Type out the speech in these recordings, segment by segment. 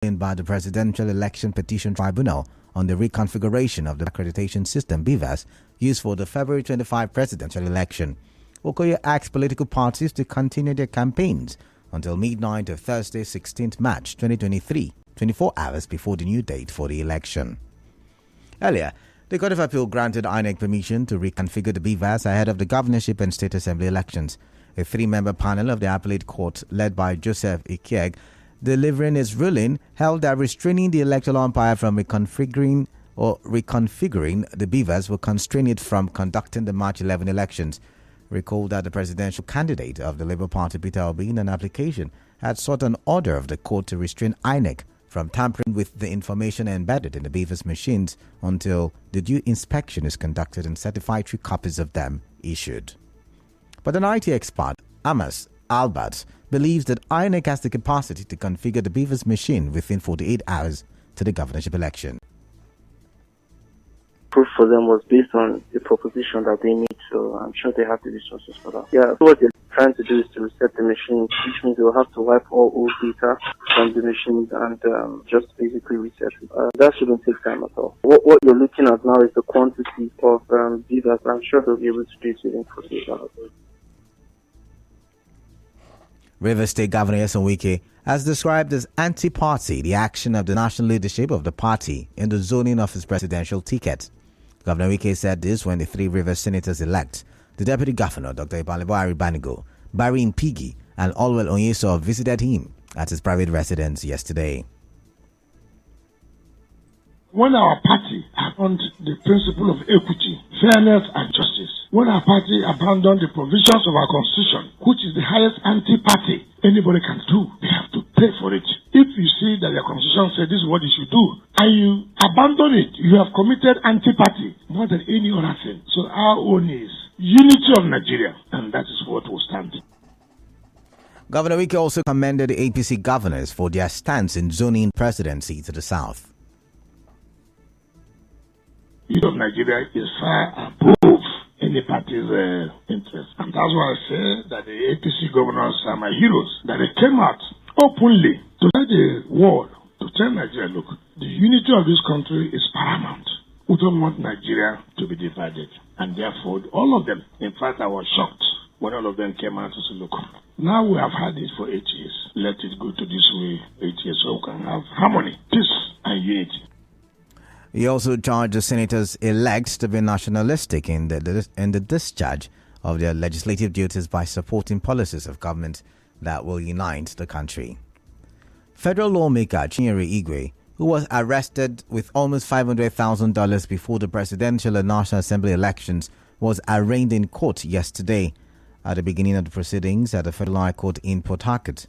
by the Presidential Election Petition Tribunal on the reconfiguration of the accreditation system (BVAS) used for the February 25 presidential election. Okoye asked political parties to continue their campaigns until midnight of Thursday, 16th March 2023, 24 hours before the new date for the election. Earlier, the Court of Appeal granted INEC permission to reconfigure the BVAS ahead of the governorship and state assembly elections. A three-member panel of the appellate court, led by Joseph Ikieg, delivering its ruling, held that restraining the electoral umpire from reconfiguring the BVAS will constrain it from conducting the March 11 elections. Recall that the presidential candidate of the Labour Party, Peter Obi, in an application, had sought an order of the court to restrain INEC from tampering with the information embedded in the BVAS machines until the due inspection is conducted and certificatory copies of them issued. But an IT expert, Amos Albert, believes that INEC has the capacity to configure the BVAS machine within 48 hours to the governorship election. Proof for them was based on the proposition that they need, so I'm sure they have the resources for that. Yeah, so what they're trying to do is to reset the machine, which means they'll have to wipe all old data from the machines and just basically reset it. That shouldn't take time at all. What you're looking at now is the quantity of BVAS. I'm sure they'll be able to do it within 48 hours. Rivers State Governor Nyesom Wike has described as anti-party the action of the national leadership of the party in the zoning of his presidential ticket. Governor Wike said this when the three Rivers senators-elect, the Deputy Governor, Dr. Ibalebo Aribanigo, Barry Mpigi, and Olwell Onyeso visited him at his private residence yesterday. When our party abandoned the principle of equity, fairness, and justice, when our party abandoned the provisions of our constitution, which is the highest anti-party anybody can do, they have to pay for it. If you see that your constitution says this is what you should do, and you abandon it, you have committed anti-party more than any other thing. So our own is unity of Nigeria, and that is what will stand. Governor Wike also commended the APC governors for their stance in zoning presidency to the south. Unity of Nigeria is far above any party's interest. And that's why I say that the APC governors are my heroes, that they came out openly to tell the world, to tell Nigeria, look, the unity of this country is paramount. We don't want Nigeria to be divided. And therefore, all of them, in fact, I was shocked when all of them came out to say, look, now we have had it for 8 years. Let it go to this way 8 years so we can have harmony, peace, and unity. He also charged the senators-elect to be nationalistic in the discharge of their legislative duties by supporting policies of government that will unite the country. Federal lawmaker Chinyere Igwe, who was arrested with almost $500,000 before the presidential and National Assembly elections, was arraigned in court yesterday at the beginning of the proceedings at the Federal High Court in Port Harcourt.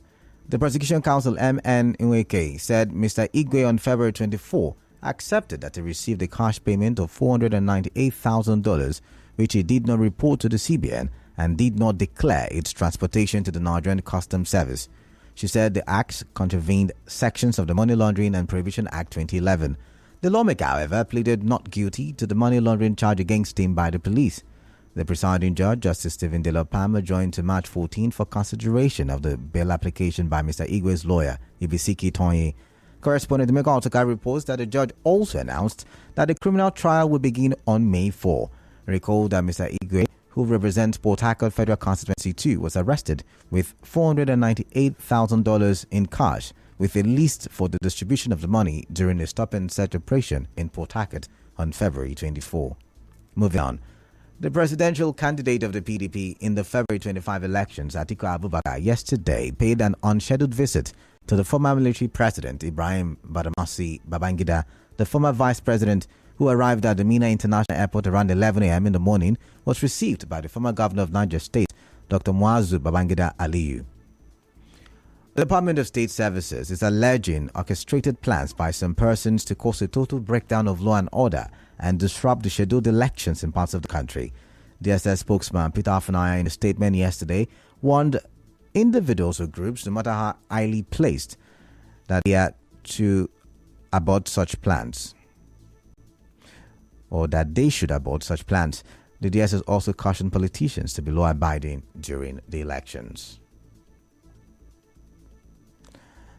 The prosecution counsel M.N. Nweke said Mr. Igwe on February 24 accepted that he received a cash payment of $498,000, which he did not report to the CBN and did not declare its transportation to the Nigerian Customs Service. She said the acts contravened sections of the Money Laundering and Prohibition Act 2011. The lawmaker, however, pleaded not guilty to the money laundering charge against him by the police. The presiding judge, Justice Stephen De La Palma, joined to March 14 for consideration of the bail application by Mr. Igwe's lawyer, Ibisiki Tonye. Correspondent Mega Otoka reports that the judge also announced that the criminal trial will begin on May 4. Recall that Mr. Igwe, who represents Port Harcourt Federal Constituency 2, was arrested with $498,000 in cash, with a list for the distribution of the money during a stop-and-search operation in Port Harcourt on February 24. Moving on. The presidential candidate of the PDP in the February 25 elections, Atiku Abubakar, yesterday paid an unscheduled visit to the former military president, Ibrahim Badamasi Babangida. The former vice president, who arrived at the Mina International Airport around 11 a.m. in the morning, was received by the former governor of Niger State, Dr. Muazu Babangida Aliyu. The Department of State Services is alleging orchestrated plans by some persons to cause a total breakdown of law and order and disrupt the scheduled elections in parts of the country. DSS spokesman Peter Afanaya, in a statement yesterday, warned individuals or groups, no matter how highly placed, that they are to abort such plans, or that they should abort such plans. The DSS also cautioned politicians to be law-abiding during the elections.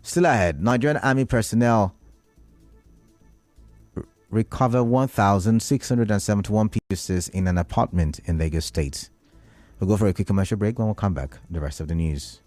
Still ahead, Nigerian Army personnel recover 1,671 pieces in an apartment in Lagos State. We'll go for a quick commercial break. When we'll come back, the rest of the news.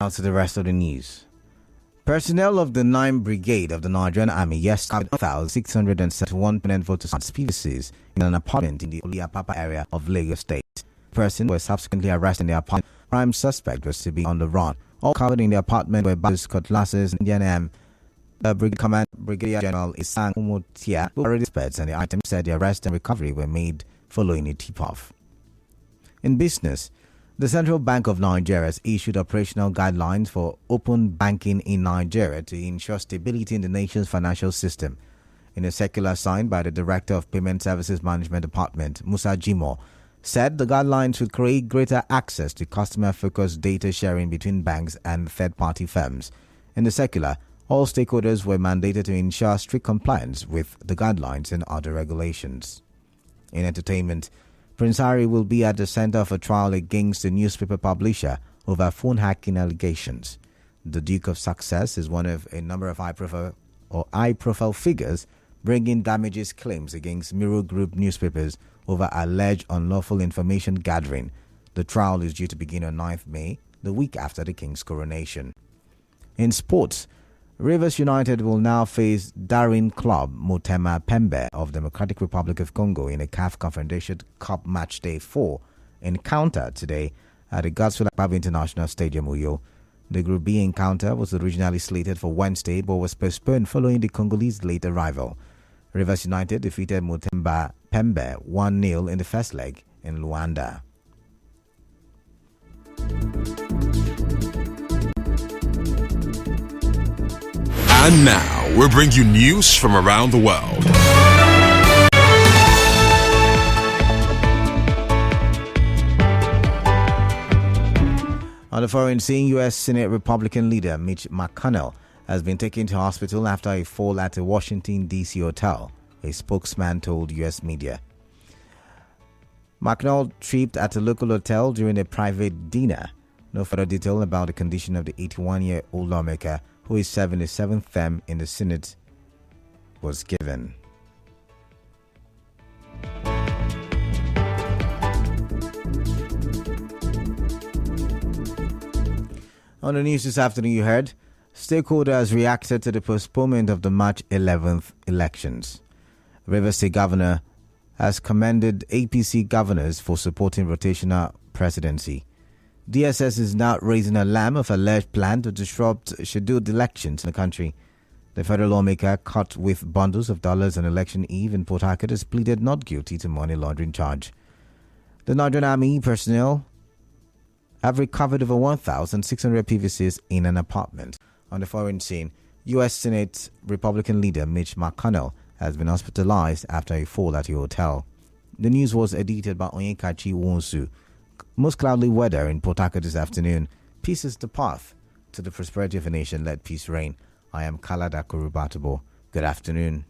Now to the rest of the news. Personnel of the 9th Brigade of the Nigerian Army yesterday 1,671 permanent voters pieces in an apartment in the Oliapapa area of Lagos State. Persons were subsequently arrested in the apartment. Prime suspect was to be on the run. All covered in the apartment were badges, cutlasses, Indian M. The Brigade Command Brigadier General Isang Umutia, who already experts, and the item said the arrest and recovery were made following a tip-off. In business, the Central Bank of Nigeria has issued operational guidelines for open banking in Nigeria to ensure stability in the nation's financial system. In a circular signed by the Director of Payment Services Management Department, Musa Jimo, said the guidelines would create greater access to customer-focused data sharing between banks and third-party firms. In the circular, all stakeholders were mandated to ensure strict compliance with the guidelines and other regulations. In entertainment, Prince Harry will be at the center of a trial against the newspaper publisher over phone hacking allegations. The Duke of Sussex is one of a number of high-profile figures bringing damages claims against Mirror Group newspapers over alleged unlawful information gathering. The trial is due to begin on 9th May, the week after the King's coronation. In sports, Rivers United will now face Daring Club Motema Pembe of Democratic Republic of Congo in a CAF Confederation Cup Match Day 4 encounter today at the Godswill Akpabio International Stadium, Uyo. The Group B encounter was originally slated for Wednesday but was postponed following the Congolese late arrival. Rivers United defeated Motema Pembe 1-0 in the first leg in Luanda. And now, we bring you news from around the world. On the foreign scene, U.S. Senate Republican leader Mitch McConnell has been taken to hospital after a fall at a Washington, D.C. hotel, a spokesman told U.S. media. McConnell tripped at a local hotel during a private dinner. No further detail about the condition of the 81-year-old lawmaker, who is serving his seventh term in the Senate, was given. On the news this afternoon, you heard stakeholders reacted to the postponement of the March 11th elections. Rivers State Governor has commended APC governors for supporting rotational presidency. DSS is now raising an alarm of alleged plan to disrupt scheduled elections in the country. The federal lawmaker caught with bundles of dollars on election eve in Port Harcourt has pleaded not guilty to money laundering charge. The Nigerian Army personnel have recovered over 1,600 PVCs in an apartment. On the foreign scene, U.S. Senate Republican leader Mitch McConnell has been hospitalized after a fall at a hotel. The news was edited by Onyekachi Wonsu. Most cloudy weather in Port Harcourt this afternoon. Peace is the path to the prosperity of a nation. Let peace reign. I am Kalada Kurubatubo. Good afternoon.